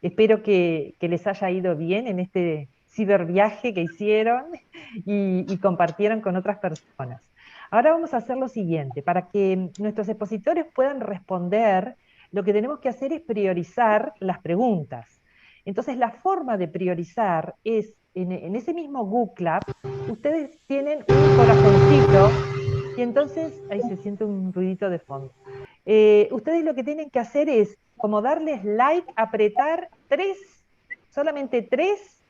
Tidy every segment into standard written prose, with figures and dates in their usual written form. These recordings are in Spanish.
Espero que les haya ido bien en este ciberviaje que hicieron y compartieron con otras personas. Ahora vamos a hacer lo siguiente, para que nuestros expositores puedan responder, lo que tenemos que hacer es priorizar las preguntas. Entonces, la forma de priorizar es, en ese mismo Google Club, ustedes tienen un corazoncito y entonces, ahí se siente un ruidito de fondo. Ustedes lo que tienen que hacer es como darles like, apretar solamente tres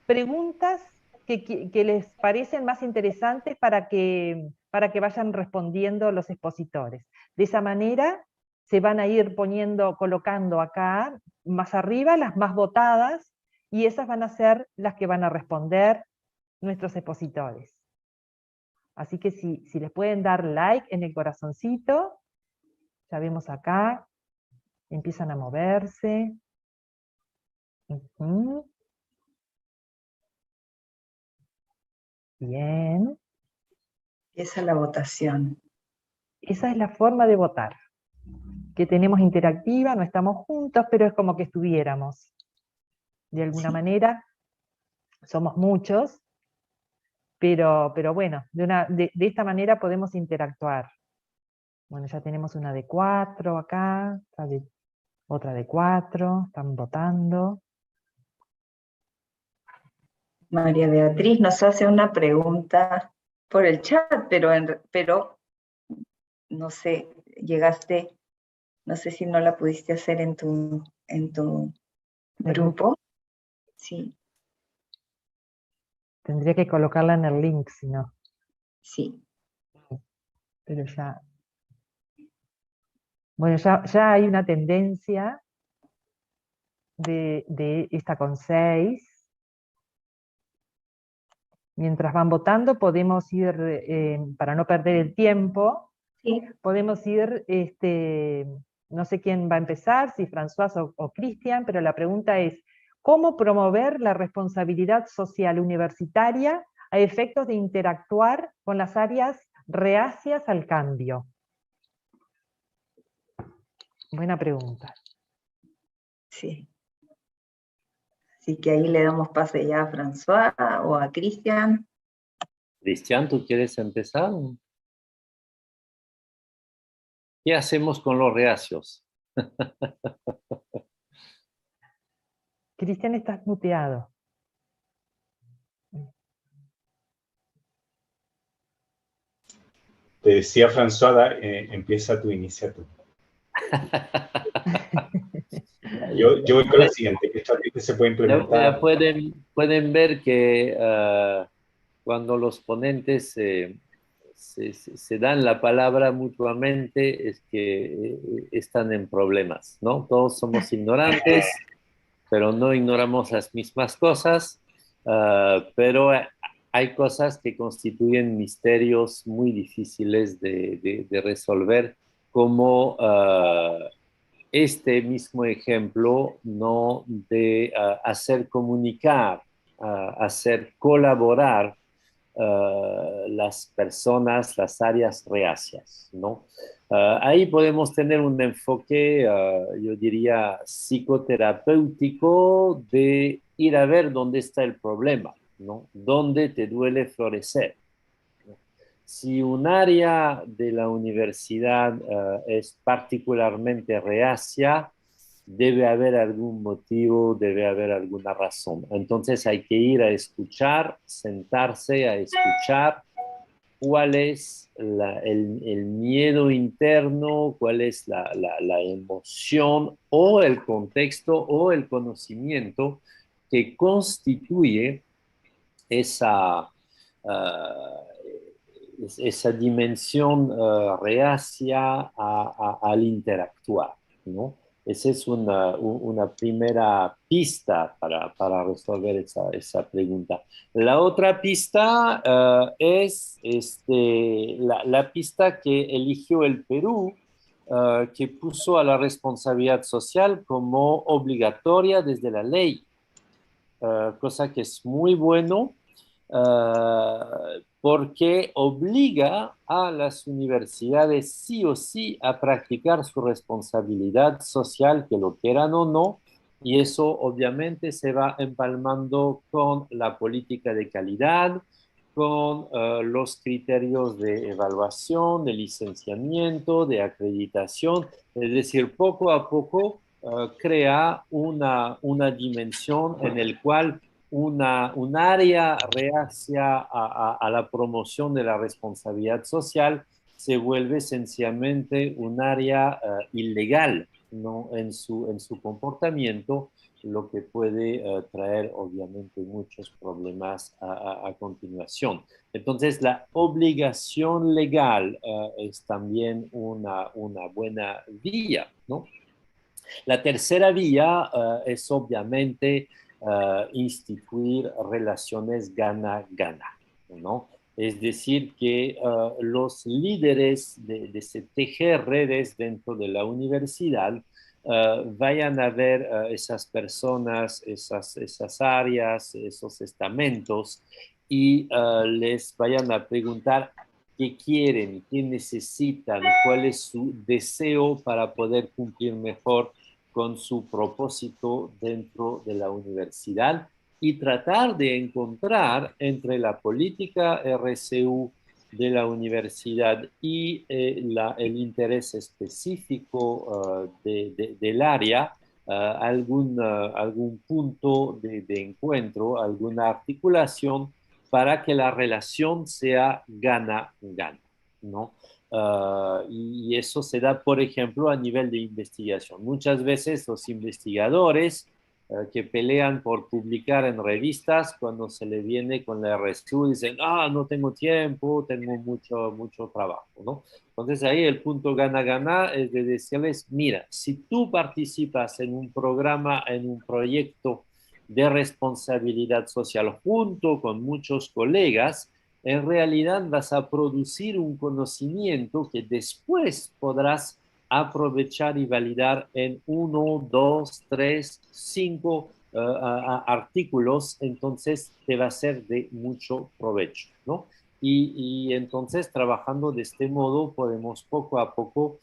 preguntas que les parecen más interesantes para que vayan respondiendo los expositores. De esa manera se van a ir colocando acá más arriba las más votadas y esas van a ser las que van a responder nuestros expositores. Así que si les pueden dar like en el corazoncito, ya vemos acá, empiezan a moverse. Ujú. Bien. Esa es la votación. Esa es la forma de votar, que tenemos interactiva, no estamos juntos, pero es como que estuviéramos. De alguna Sí. manera, somos muchos, pero bueno, de esta manera podemos interactuar. Bueno, ya tenemos una de 4 acá, otra de 4, están votando. María Beatriz nos hace una pregunta por el chat, pero no sé, llegaste, no sé si no la pudiste hacer en tu El grupo. grupo. Sí, Tendría que colocarla en el link, si no. sí. Pero ya. Bueno, ya hay una tendencia de esta con 6. Mientras van votando, podemos ir, para no perder el tiempo, Sí. podemos ir, no sé quién va a empezar, si François o Cristian, pero la pregunta es, ¿cómo promover la responsabilidad social universitaria a efectos de interactuar con las áreas reacias al cambio? Buena pregunta. Sí. Así que ahí le damos pase ya a François o a Cristian. Cristian, ¿tú quieres empezar? ¿Qué hacemos con los reacios? Cristian, estás muteado. Te decía François, empieza tu iniciativa. Yo voy con la siguiente, que esta que se puede implementar. Pueden ver que cuando los ponentes se dan la palabra mutuamente es que están en problemas, ¿no? Todos somos ignorantes, pero no ignoramos las mismas cosas, pero hay cosas que constituyen misterios muy difíciles de resolver, como este mismo ejemplo, ¿no? De hacer comunicar, hacer colaborar las personas, las áreas reacias, ¿no? Ahí podemos tener un enfoque, yo diría, psicoterapéutico de ir a ver dónde está el problema, ¿no? ¿Dónde te duele florecer? Si un área de la universidad es particularmente reacia, debe haber algún motivo, debe haber alguna razón. Entonces hay que ir a escuchar, sentarse a escuchar cuál es el miedo interno, cuál es la emoción o el contexto o el conocimiento que constituye esa, esa dimensión reacia al interactuar, ¿no? Esa es una primera pista para resolver esa pregunta. La otra pista es la pista que eligió el Perú, que puso a la responsabilidad social como obligatoria desde la ley, cosa que es muy bueno porque obliga a las universidades sí o sí a practicar su responsabilidad social, que lo quieran o no, Y eso obviamente se va empalmando con la política de calidad, con los criterios de evaluación, de licenciamiento, de acreditación. Es decir, poco a poco crea una dimensión en el cual un área reacia a la promoción de la responsabilidad social se vuelve sencillamente un área ilegal, ¿no? En su comportamiento, lo que puede traer obviamente muchos problemas a continuación. Entonces, la obligación legal es también una buena vía, ¿no? La tercera vía es obviamente instituir relaciones gana-gana, ¿no? Es decir, que los líderes de se tejer redes dentro de la universidad vayan a ver esas personas, esas áreas, esos estamentos y les vayan a preguntar qué quieren, qué necesitan, cuál es su deseo para poder cumplir mejor con su propósito dentro de la universidad y tratar de encontrar entre la política RCU de la universidad y el interés específico del área, algún punto de encuentro, alguna articulación para que la relación sea gana-gana, ¿no? Y eso se da, por ejemplo, a nivel de investigación. Muchas veces los investigadores que pelean por publicar en revistas, cuando se le viene con la RSU, dicen, no tengo tiempo, tengo mucho trabajo, ¿no? Entonces ahí el punto gana-gana es de decirles, mira, si tú participas en un programa, en un proyecto de responsabilidad social junto con muchos colegas, en realidad vas a producir un conocimiento que después podrás aprovechar y validar en 1, 2, 3, 5 artículos, entonces te va a ser de mucho provecho, ¿no? Y entonces trabajando de este modo podemos poco a poco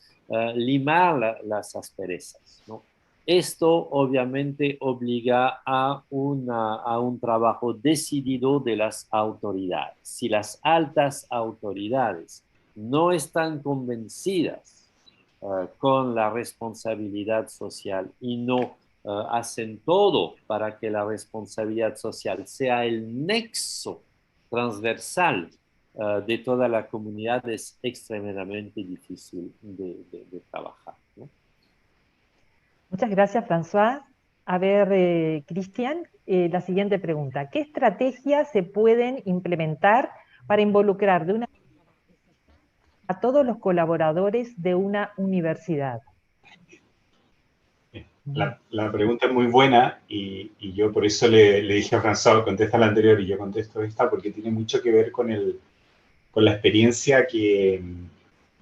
limar las asperezas, ¿no? Esto obviamente obliga a un trabajo decidido de las autoridades. Si las altas autoridades no están convencidas con la responsabilidad social y no hacen todo para que la responsabilidad social sea el nexo transversal de toda la comunidad, es extremadamente difícil de trabajar, ¿no? Muchas gracias, François. A ver, Cristian, la siguiente pregunta. ¿Qué estrategias se pueden implementar para involucrar a todos los colaboradores de una universidad? La pregunta es muy buena y yo por eso le dije a François, contesta la anterior y yo contesto esta, porque tiene mucho que ver con la experiencia que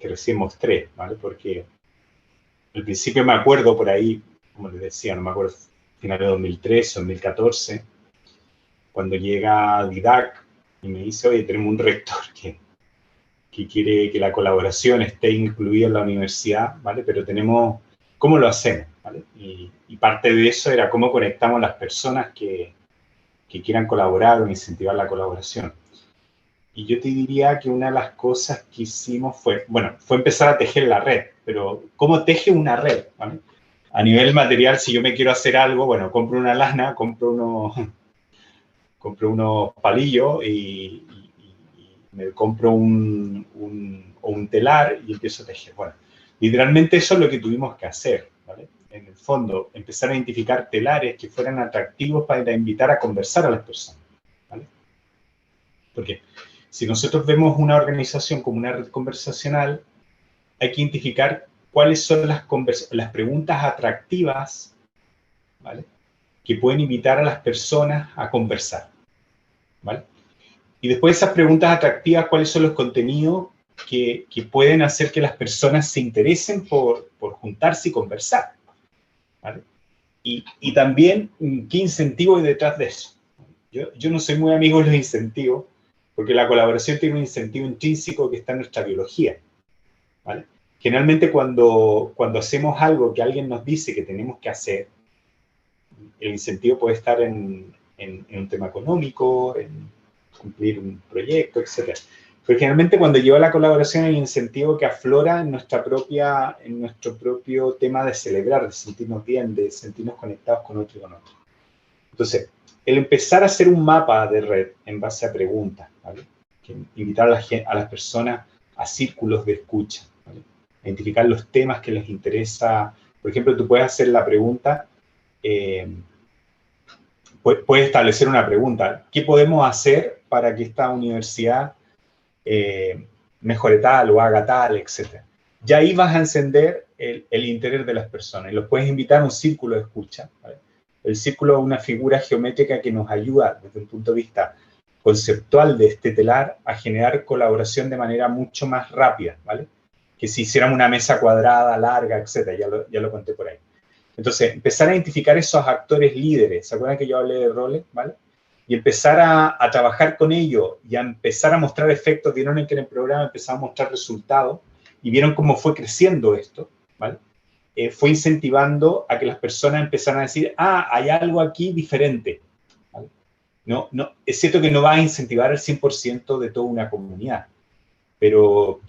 recién mostré, ¿vale? Porque al principio me acuerdo por ahí, como les decía, no me acuerdo, final de 2013 o 2014, cuando llega Didac y me dice, oye, tenemos un rector que quiere que la colaboración esté incluida en la universidad, ¿vale? Pero tenemos, ¿cómo lo hacemos? ¿Vale? Y parte de eso era cómo conectamos a las personas que quieran colaborar o incentivar la colaboración. Y yo te diría que una de las cosas que hicimos fue empezar a tejer la red, pero ¿cómo teje una red? ¿Vale? A nivel material, si yo me quiero hacer algo, bueno, compro una lana, compro unos palillos y me compro un telar y empiezo a tejer. Bueno, literalmente eso es lo que tuvimos que hacer, ¿vale? En el fondo, empezar a identificar telares que fueran atractivos para invitar a conversar a las personas, ¿vale? Porque si nosotros vemos una organización como una red conversacional, hay que identificar cuáles son las preguntas atractivas, ¿vale?, que pueden invitar a las personas a conversar, ¿vale? Y después de esas preguntas atractivas, ¿cuáles son los contenidos que pueden hacer que las personas se interesen por juntarse y conversar, ¿vale? Y también, ¿qué incentivo hay detrás de eso? Yo no soy muy amigo de los incentivos, porque la colaboración tiene un incentivo intrínseco que está en nuestra biología, ¿vale? Generalmente cuando hacemos algo que alguien nos dice que tenemos que hacer, el incentivo puede estar en un tema económico, en cumplir un proyecto, etc. Pero generalmente cuando lleva la colaboración hay un incentivo que aflora en nuestro propio tema de celebrar, de sentirnos bien, de sentirnos conectados con otro y con otro. Entonces, el empezar a hacer un mapa de red en base a preguntas, ¿vale? Invitar a las personas a círculos de escucha, ¿vale? Identificar los temas que les interesa. Por ejemplo, tú puedes hacer la pregunta, puedes establecer una pregunta: ¿qué podemos hacer para que esta universidad mejore tal o haga tal, etcétera? Ya ahí vas a encender el interés de las personas y los puedes invitar a un círculo de escucha, ¿vale? El círculo es una figura geométrica que nos ayuda desde un punto de vista conceptual de este telar a generar colaboración de manera mucho más rápida, ¿vale? Que si hiciéramos una mesa cuadrada, larga, etcétera, ya lo conté por ahí. Entonces, empezar a identificar esos actores líderes. ¿Se acuerdan que yo hablé de roles, ¿vale? Y empezar a trabajar con ellos y a empezar a mostrar efectos. Vieron que en el programa empezamos a mostrar resultados y vieron cómo fue creciendo esto, ¿vale? Fue incentivando a que las personas empezaran a decir, hay algo aquí diferente, ¿vale? No, es cierto que no va a incentivar al 100% de toda una comunidad, pero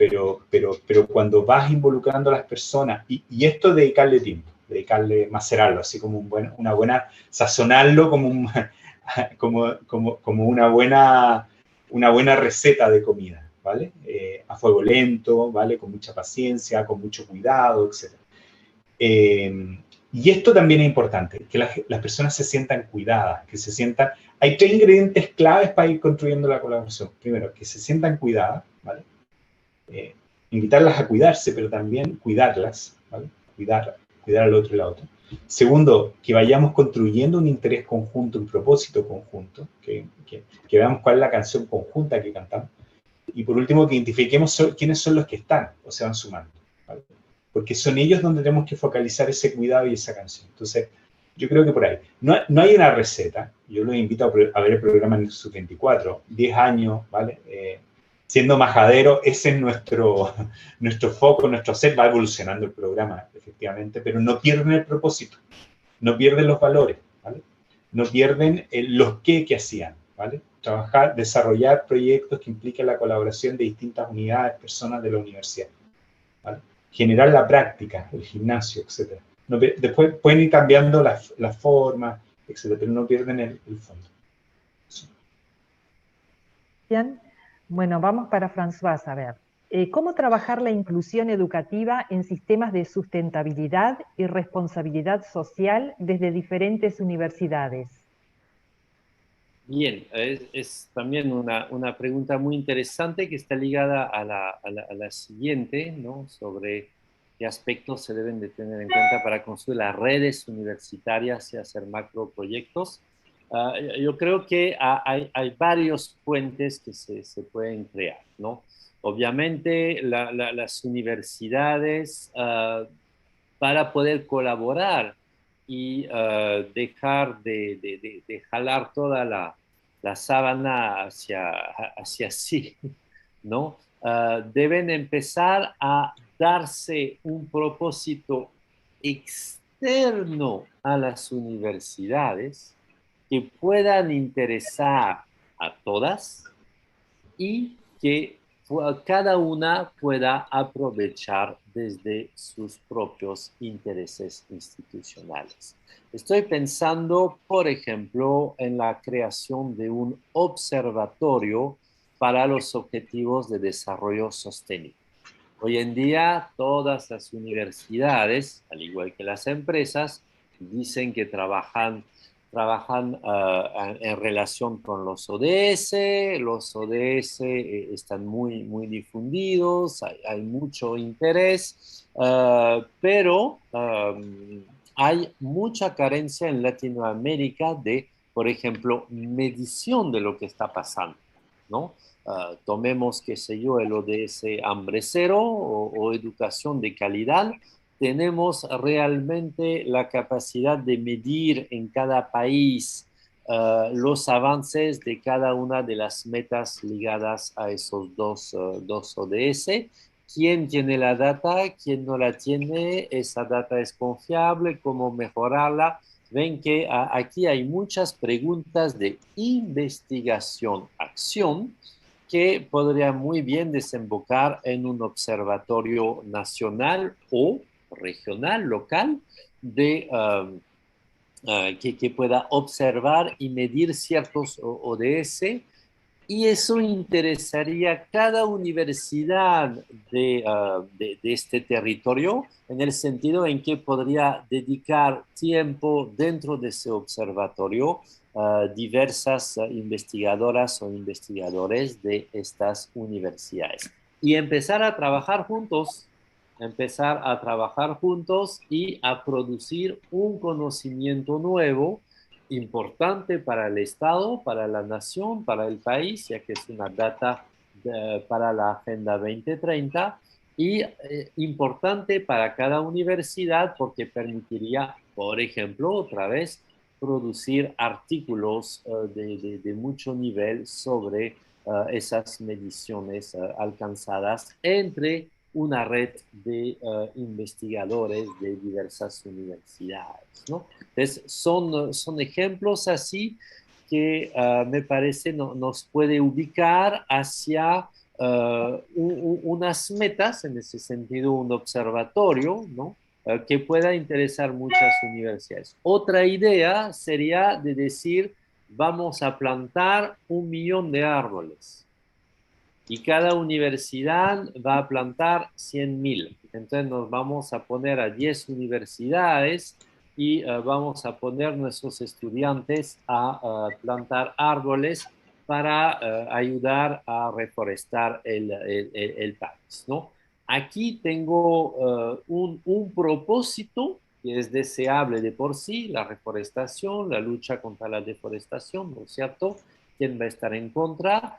cuando vas involucrando a las personas, y esto dedicarle tiempo, macerarlo, así como una buena, sazonarlo como una buena receta de comida, ¿vale? A fuego lento, ¿vale? Con mucha paciencia, con mucho cuidado, etc. Y esto también es importante, que las personas se sientan cuidadas, que se sientan... Hay 3 ingredientes claves para ir construyendo la colaboración. Primero, que se sientan cuidadas, ¿vale? Invitarlas a cuidarse, pero también cuidarlas, ¿vale? Cuidar al otro y la otra. Segundo, que vayamos construyendo un interés conjunto, un propósito conjunto, que veamos cuál es la canción conjunta que cantamos. Y por último, que identifiquemos quiénes son los que están o se van sumando, ¿vale? Porque son ellos donde tenemos que focalizar ese cuidado y esa canción. Entonces, yo creo que por ahí. No hay una receta. Yo los invito a ver el programa en su 24, 10 años, ¿vale? Siendo majadero, ese es nuestro foco, nuestro set. Va evolucionando el programa, efectivamente, pero no pierden el propósito, no pierden los valores, ¿vale? No pierden los que hacían, ¿vale? Trabajar, desarrollar proyectos que impliquen la colaboración de distintas unidades, personas de la universidad, ¿vale? Generar la práctica, el gimnasio, etc. Después pueden ir cambiando la forma, etc., pero no pierden el fondo. Sí. Bien. Bueno, vamos para François, a ver. ¿Cómo trabajar la inclusión educativa en sistemas de sustentabilidad y responsabilidad social desde diferentes universidades? Bien, es también una pregunta muy interesante que está ligada a la siguiente, ¿no? Sobre qué aspectos se deben de tener en cuenta para construir las redes universitarias y hacer macroproyectos. Yo creo que hay varios puentes que se pueden crear, ¿no? Obviamente las universidades, para poder colaborar y dejar de jalar toda la sábana hacia sí, ¿no? Deben empezar a darse un propósito externo a las universidades que puedan interesar a todas y que cada una pueda aprovechar desde sus propios intereses institucionales. Estoy pensando, por ejemplo, en la creación de un observatorio para los objetivos de desarrollo sostenible. Hoy en día, todas las universidades, al igual que las empresas, dicen que trabajan en relación con los ODS. Los ODS están muy difundidos, hay mucho interés, pero hay mucha carencia en Latinoamérica de, por ejemplo, medición de lo que está pasando, ¿no? Tomemos, qué sé yo, el ODS hambre cero o educación de calidad. Tenemos realmente la capacidad de medir en cada país los avances de cada una de las metas ligadas a esos dos ODS. ¿Quién tiene la data? ¿Quién no la tiene? ¿Esa data es confiable? ¿Cómo mejorarla? ven que aquí hay muchas preguntas de investigación-acción que podrían muy bien desembocar en un observatorio nacional o regional, local, que pueda observar y medir ciertos ODS, y eso interesaría a cada universidad de este territorio, en el sentido en que podría dedicar tiempo dentro de ese observatorio diversas investigadoras o investigadores de estas universidades. Y empezar a trabajar juntos y a producir un conocimiento nuevo importante para el Estado, para la nación, para el país, ya que es una data para la Agenda 2030, y importante para cada universidad porque permitiría, por ejemplo, otra vez, producir artículos de mucho nivel sobre esas mediciones alcanzadas entre una red de investigadores de diversas universidades, ¿no? Entonces, son ejemplos así que me parece nos puede ubicar hacia unas metas, en ese sentido, un observatorio, ¿no? Que pueda interesar muchas universidades. Otra idea sería de decir, vamos a plantar 1 millón de árboles y cada universidad va a plantar 100.000. Entonces nos vamos a poner a 10 universidades y vamos a poner nuestros estudiantes a plantar árboles para ayudar a reforestar el país, ¿no? Aquí tengo un propósito que es deseable de por sí, la reforestación, la lucha contra la deforestación, ¿no es cierto? ¿Quién va a estar en contra?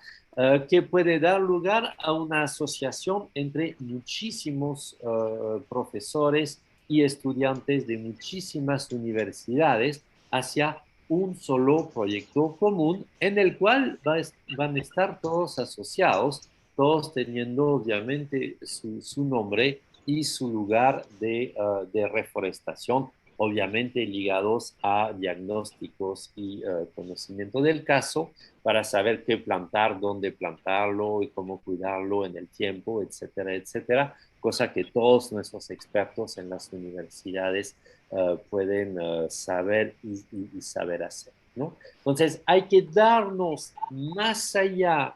Que puede dar lugar a una asociación entre muchísimos profesores y estudiantes de muchísimas universidades hacia un solo proyecto común en el cual van a estar todos asociados, todos teniendo obviamente su nombre y su lugar de reforestación, obviamente ligados a diagnósticos y conocimiento del caso, para saber qué plantar, dónde plantarlo y cómo cuidarlo en el tiempo, etcétera, etcétera, cosa que todos nuestros expertos en las universidades pueden saber y saber hacer, ¿no? Entonces, hay que darnos más allá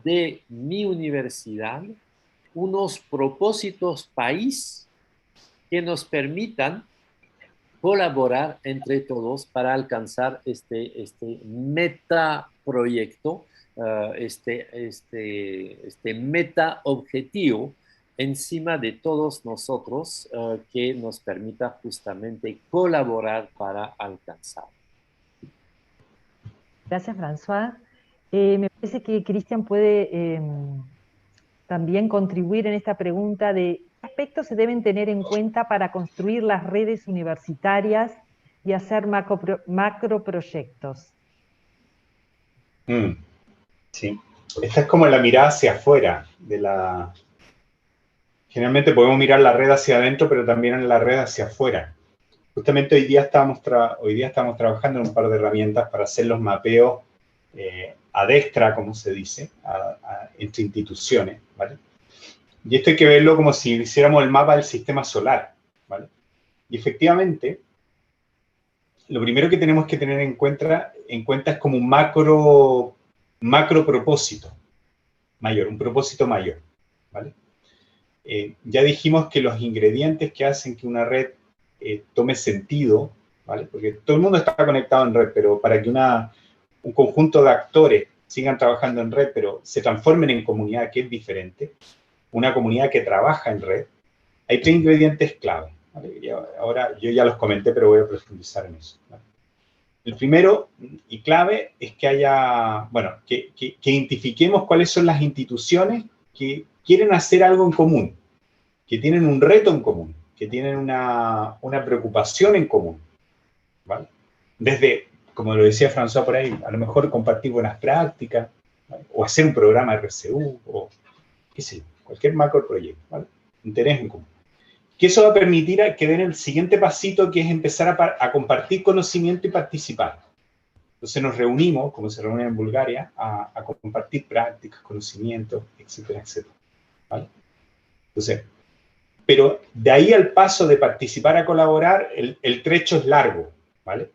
de mi universidad unos propósitos país que nos permitan colaborar entre todos para alcanzar este metaproyecto, este meta objetivo encima de todos nosotros que nos permita justamente colaborar para alcanzar. Gracias, François. Me parece que Cristian puede también contribuir en esta pregunta de qué aspectos se deben tener en cuenta para construir las redes universitarias y hacer macroproyectos. Sí, esta es como la mirada hacia afuera Generalmente podemos mirar la red hacia adentro, pero también en la red hacia afuera. Justamente hoy día estamos trabajando en un par de herramientas para hacer los mapeos a destra, como se dice, entre instituciones, ¿vale? Y esto hay que verlo como si hiciéramos el mapa del sistema solar, ¿vale? Y efectivamente, lo primero que tenemos que tener en cuenta es como un macro propósito mayor, un propósito mayor, ¿vale? Ya dijimos que los ingredientes que hacen que una red tome sentido, ¿vale? Porque todo el mundo está conectado en red, pero para que un conjunto de actores sigan trabajando en red, pero se transformen en comunidad, que es diferente, una comunidad que trabaja en red, hay 3 ingredientes clave, ¿vale? Ahora yo ya los comenté, pero voy a profundizar en eso, ¿vale? El primero y clave es que haya, bueno, que identifiquemos cuáles son las instituciones que quieren hacer algo en común, que tienen un reto en común, que tienen una preocupación en común, ¿vale? Desde, como lo decía François por ahí, a lo mejor compartir buenas prácticas, ¿vale? O hacer un programa RCU, o qué sé yo, cualquier macro proyecto, ¿vale? Interés en común. Que eso va a permitir que den el siguiente pasito, que es empezar a compartir conocimiento y participar. Entonces nos reunimos, como se reúnen en Bulgaria, a compartir prácticas, conocimientos, etcétera, etcétera. ¿Vale? Entonces, pero de ahí al paso de participar a colaborar, el trecho es largo, ¿vale?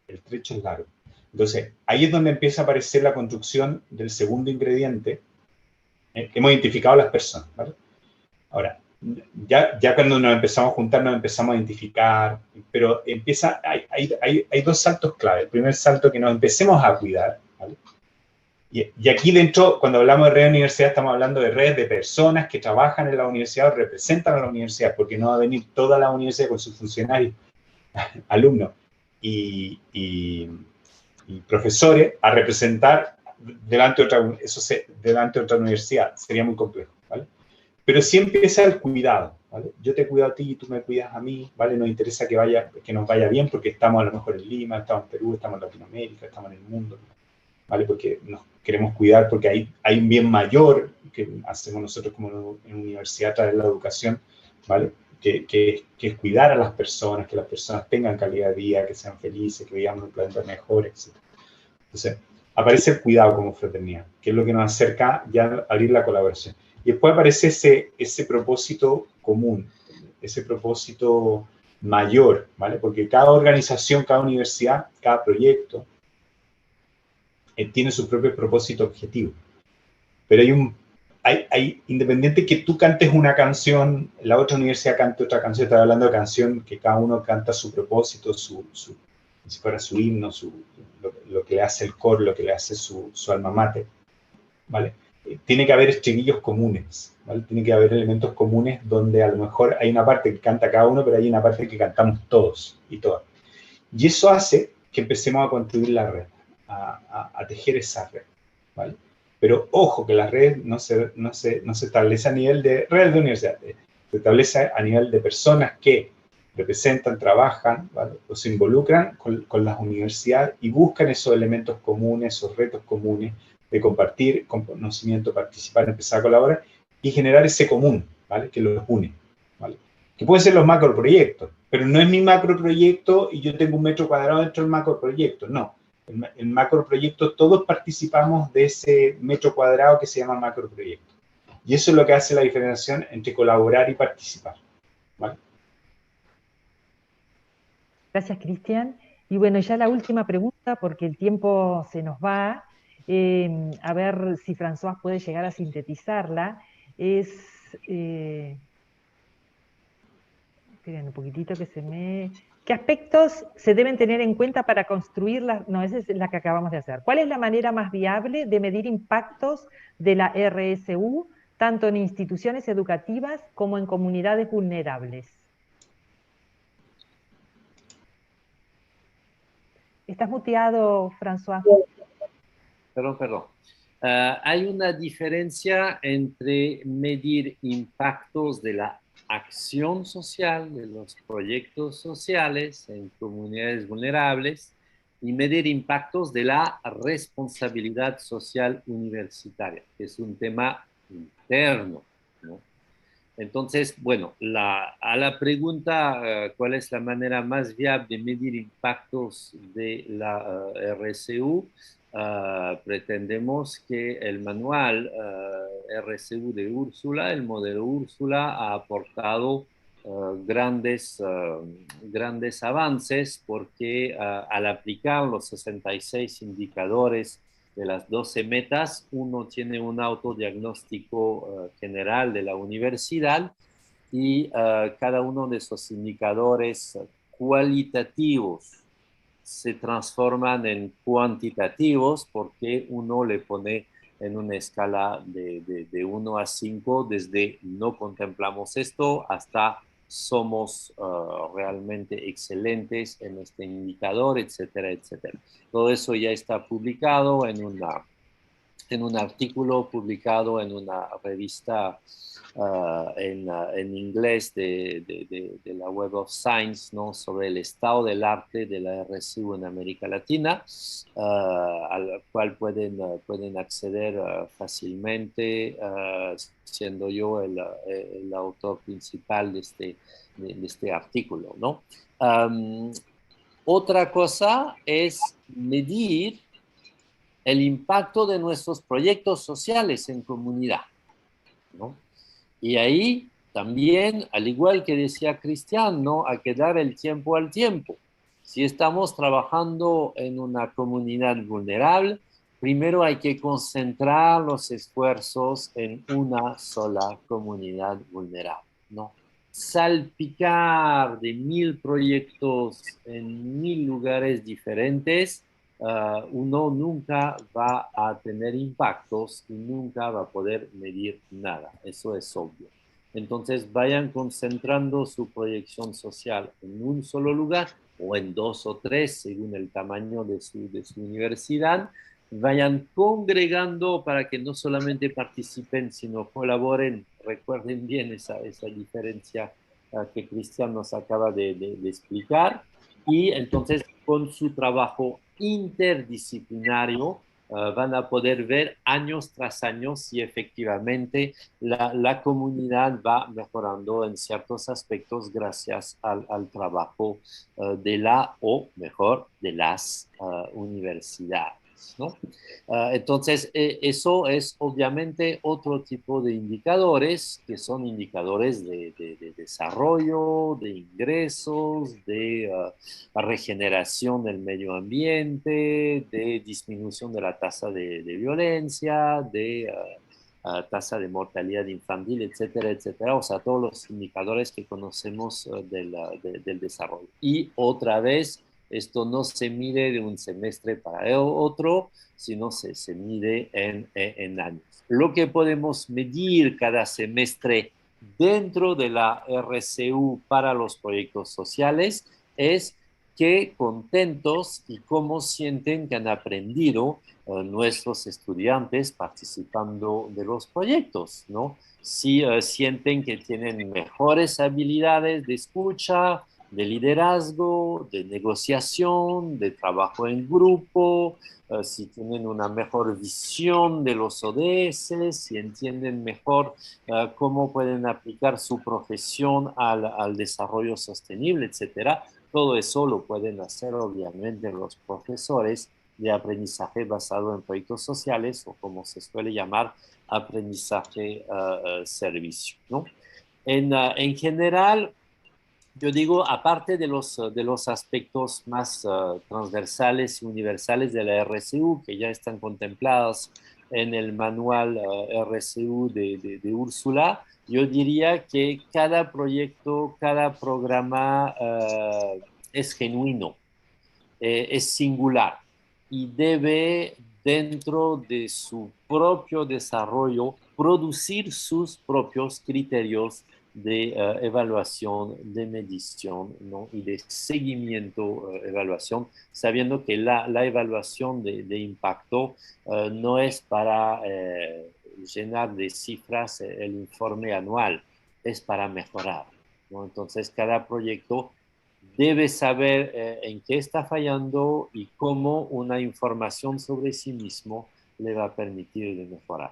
El trecho es largo. Entonces, ahí es donde empieza a aparecer la construcción del segundo ingrediente. Hemos identificado a las personas, ¿vale? Ahora, ya cuando nos empezamos a juntar, nos empezamos a identificar, pero hay dos saltos clave. El primer salto, que nos empecemos a cuidar, ¿vale? Y aquí dentro, cuando hablamos de red de universidad, estamos hablando de redes de personas que trabajan en la universidad o representan a la universidad, porque no va a venir toda la universidad con sus funcionarios, alumnos y profesores a representar delante de otra universidad. Sería muy complejo, ¿vale? Pero sí empieza el cuidado, ¿vale? Yo te cuido a ti y tú me cuidas a mí, ¿vale? Nos interesa que nos vaya bien porque estamos a lo mejor en Lima, estamos en Perú, estamos en Latinoamérica, estamos en el mundo, ¿vale? Porque nos queremos cuidar porque hay un bien mayor que hacemos nosotros como en universidad a través de la educación, ¿vale? Que es cuidar a las personas, que las personas tengan calidad de vida, que sean felices, que vivamos en un planeta mejor, etc. Entonces, aparece el cuidado como fraternidad, que es lo que nos acerca ya a abrir la colaboración. Y después aparece ese propósito común, ese propósito mayor, ¿vale? Porque cada organización, cada universidad, cada proyecto tiene su propio propósito objetivo. Pero independiente que tú cantes una canción, la otra universidad cante otra canción, está hablando de canción que cada uno canta su propósito, si fuera su himno, lo que le hace el coro, lo que le hace su alma mater, ¿vale? Tiene que haber estribillos comunes, ¿vale? Tiene que haber elementos comunes donde a lo mejor hay una parte que canta cada uno, pero hay una parte que cantamos todos y todas. Y eso hace que empecemos a construir la red, a tejer esa red, ¿vale? Pero ojo, que la red no se establece a nivel de red de universidad, se establece a nivel de personas que representan, trabajan, ¿vale? O se involucran con las universidades y buscan esos elementos comunes, esos retos comunes de compartir conocimiento, participar, empezar a colaborar y generar ese común, ¿vale? Que los une, ¿vale? Que pueden ser los macroproyectos, pero no es mi macroproyecto y yo tengo un metro cuadrado dentro del macroproyecto, no. El macroproyecto, todos participamos de ese metro cuadrado que se llama macroproyecto. Y eso es lo que hace la diferenciación entre colaborar y participar, ¿vale? Gracias, Cristian. Y bueno, ya la última pregunta, porque el tiempo se nos va. A ver si François puede llegar a sintetizarla. Es, esperen un poquitito que se me... ¿Qué aspectos se deben tener en cuenta para construir las... No, esa es la que acabamos de hacer. ¿Cuál es la manera más viable de medir impactos de la RSU, tanto en instituciones educativas como en comunidades vulnerables? ¿Estás muteado, François? Perdón. Hay una diferencia entre medir impactos de la acción social, de los proyectos sociales en comunidades vulnerables y medir impactos de la responsabilidad social universitaria, que es un tema interno, ¿no? Entonces, bueno, a la pregunta, ¿cuál es la manera más viable de medir impactos de la RSU? Pretendemos que el manual RSU de Úrsula, el modelo Úrsula, ha aportado grandes avances porque al aplicar los 66 indicadores de las 12 metas, uno tiene un autodiagnóstico general de la universidad y cada uno de esos indicadores cualitativos se transforman en cuantitativos porque uno le pone en una escala de 1 a 5, desde no contemplamos esto hasta somos realmente excelentes en este indicador, etcétera, etcétera. Todo eso ya está publicado en un artículo publicado en una revista en inglés de la Web of Science, ¿no? Sobre el estado del arte de la RSU en América Latina, al cual pueden acceder fácilmente, siendo yo el autor principal de este artículo, ¿no? Otra cosa es medir el impacto de nuestros proyectos sociales en comunidad, ¿no? Y ahí también, al igual que decía Cristian, ¿no? Hay que dar el tiempo al tiempo. Si estamos trabajando en una comunidad vulnerable, primero hay que concentrar los esfuerzos en una sola comunidad vulnerable, ¿no? Salpicar de 1000 proyectos en 1000 lugares diferentes, uno nunca va a tener impactos y nunca va a poder medir nada. Eso es obvio. Entonces vayan concentrando su proyección social en un solo lugar o en 2 o 3 según el tamaño de su universidad. Vayan congregando para que no solamente participen, sino colaboren. Recuerden bien esa diferencia que Cristian nos acaba de explicar. Y entonces con su trabajo interdisciplinario van a poder ver años tras años si efectivamente la comunidad va mejorando en ciertos aspectos gracias al trabajo de la, o mejor, de las universidades, ¿no? Entonces, eso es obviamente otro tipo de indicadores, que son indicadores de desarrollo, de ingresos, de regeneración del medio ambiente, de disminución de la tasa de violencia, de tasa de mortalidad infantil, etcétera, etcétera. O sea, todos los indicadores que conocemos del desarrollo. Y otra vez, esto no se mide de un semestre para otro, sino se mide en años. Lo que podemos medir cada semestre dentro de la RCU para los proyectos sociales es qué contentos y cómo sienten que han aprendido nuestros estudiantes participando de los proyectos, ¿no? Si sienten que tienen mejores habilidades de escucha, de liderazgo, de negociación, de trabajo en grupo, si tienen una mejor visión de los ODS, si entienden mejor cómo pueden aplicar su profesión al desarrollo sostenible, etcétera. Todo eso lo pueden hacer obviamente los profesores de aprendizaje basado en proyectos sociales o como se suele llamar aprendizaje servicio, ¿no? En general, yo digo, aparte de los aspectos más transversales y universales de la RCU, que ya están contemplados en el manual RCU de Úrsula, yo diría que cada proyecto, cada programa es genuino, es singular y debe, dentro de su propio desarrollo, producir sus propios criterios de evaluación, de medición, ¿no? Y de seguimiento, evaluación, sabiendo que la evaluación de impacto no es para llenar de cifras el informe anual, es para mejorar, ¿no? Entonces, cada proyecto debe saber en qué está fallando y cómo una información sobre sí mismo le va a permitir de mejorar.